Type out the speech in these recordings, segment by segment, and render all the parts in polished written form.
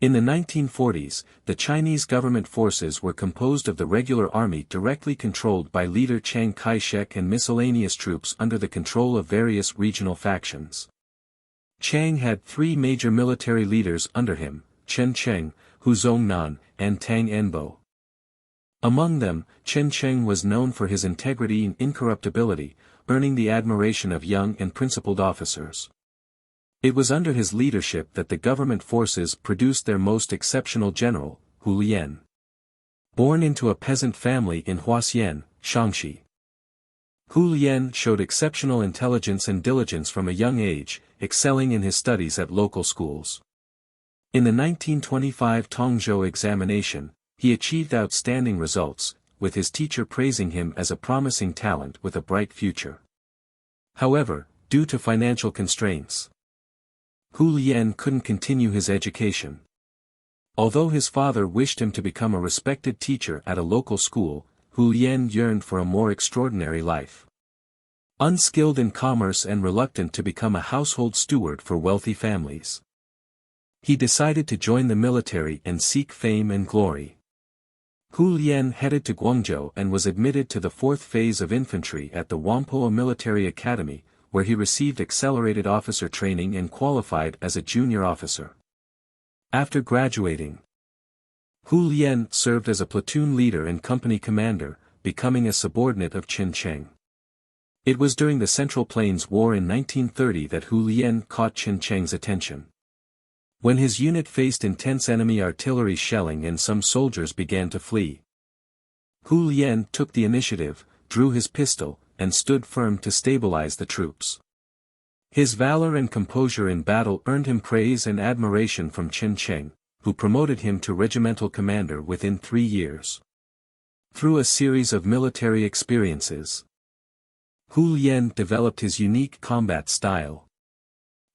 In the 1940s, the Chinese government forces were composed of the regular army directly controlled by leader Chiang Kai-shek and miscellaneous troops under the control of various regional factions. Chiang had three major military leaders under him, Chen Cheng, Hu Zongnan, and Tang Enbo. Among them, Chen Cheng was known for his integrity and incorruptibility, earning the admiration of young and principled officers. It was under his leadership that the government forces produced their most exceptional general, Hu Lian. Born into a peasant family in Huasyan, Shaanxi, Hu Lian showed exceptional intelligence and diligence from a young age, excelling in his studies at local schools. In the 1925 Tongzhou examination, he achieved outstanding results, with his teacher praising him as a promising talent with a bright future. However, due to financial constraints, Hu Lian couldn't continue his education. Although his father wished him to become a respected teacher at a local school, Hu Lian yearned for a more extraordinary life. Unskilled in commerce and reluctant to become a household steward for wealthy families, he decided to join the military and seek fame and glory. Hu Lian headed to Guangzhou and was admitted to the fourth phase of infantry at the Whampoa Military Academy, where he received accelerated officer training and qualified as a junior officer. After graduating, Hu Lian served as a platoon leader and company commander, becoming a subordinate of Chen Cheng. It was during the Central Plains War in 1930 that Hu Lian caught Chen Cheng's attention. When his unit faced intense enemy artillery shelling and some soldiers began to flee, Hu Lian took the initiative, drew his pistol, and stood firm to stabilize the troops. His valor and composure in battle earned him praise and admiration from Chen Cheng, who promoted him to regimental commander within 3 years. Through a series of military experiences, Hu Lian developed his unique combat style.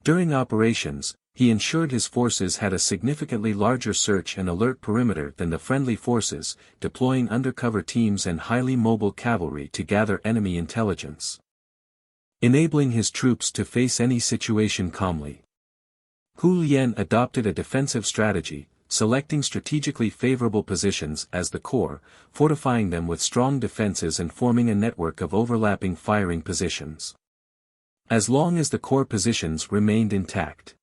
During operations, he ensured his forces had a significantly larger search and alert perimeter than the friendly forces, deploying undercover teams and highly mobile cavalry to gather enemy intelligence, enabling his troops to face any situation calmly. Hu Lian adopted a defensive strategy, selecting strategically favorable positions as the core, fortifying them with strong defenses and forming a network of overlapping firing positions. As long as the core positions remained intact,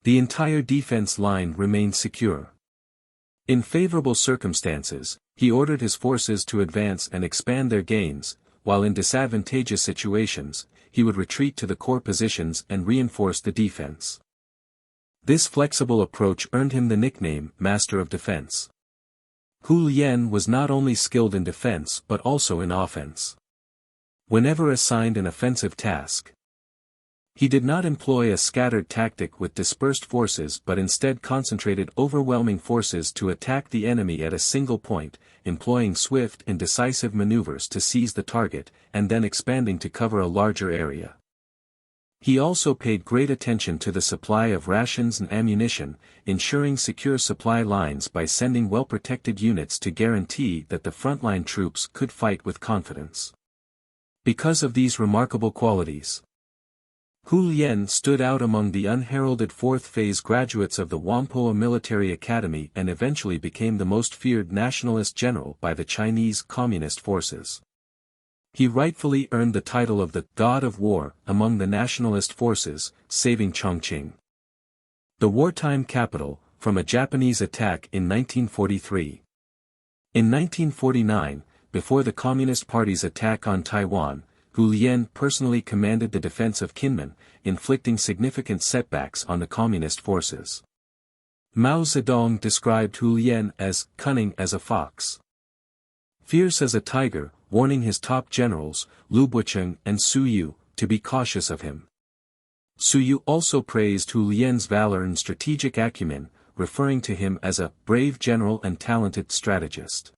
the entire defense line remained secure. In favorable circumstances, he ordered his forces to advance and expand their gains, while in disadvantageous situations, he would retreat to the core positions and reinforce the defense. This flexible approach earned him the nickname Master of Defense. Hu Lian was not only skilled in defense but also in offense. Whenever assigned an offensive task, he did not employ a scattered tactic with dispersed forces but instead concentrated overwhelming forces to attack the enemy at a single point, employing swift and decisive maneuvers to seize the target, and then expanding to cover a larger area. He also paid great attention to the supply of rations and ammunition, ensuring secure supply lines by sending well-protected units to guarantee that the frontline troops could fight with confidence. Because of these remarkable qualities, Hu Lian stood out among the unheralded fourth phase graduates of the Whampoa Military Academy and eventually became the most feared nationalist general by the Chinese Communist forces. He rightfully earned the title of the God of War among the nationalist forces, saving Chongqing, the wartime capital, from a Japanese attack in 1943. In 1949, before the Communist Party's attack on Taiwan, Hu Lian personally commanded the defense of Kinmen, inflicting significant setbacks on the Communist forces. Mao Zedong described Hu Lian as cunning as a fox, fierce as a tiger, warning his top generals, Lu Bucheng and Su Yu, to be cautious of him. Su Yu also praised Hu Lian's valor and strategic acumen, referring to him as a brave general and talented strategist.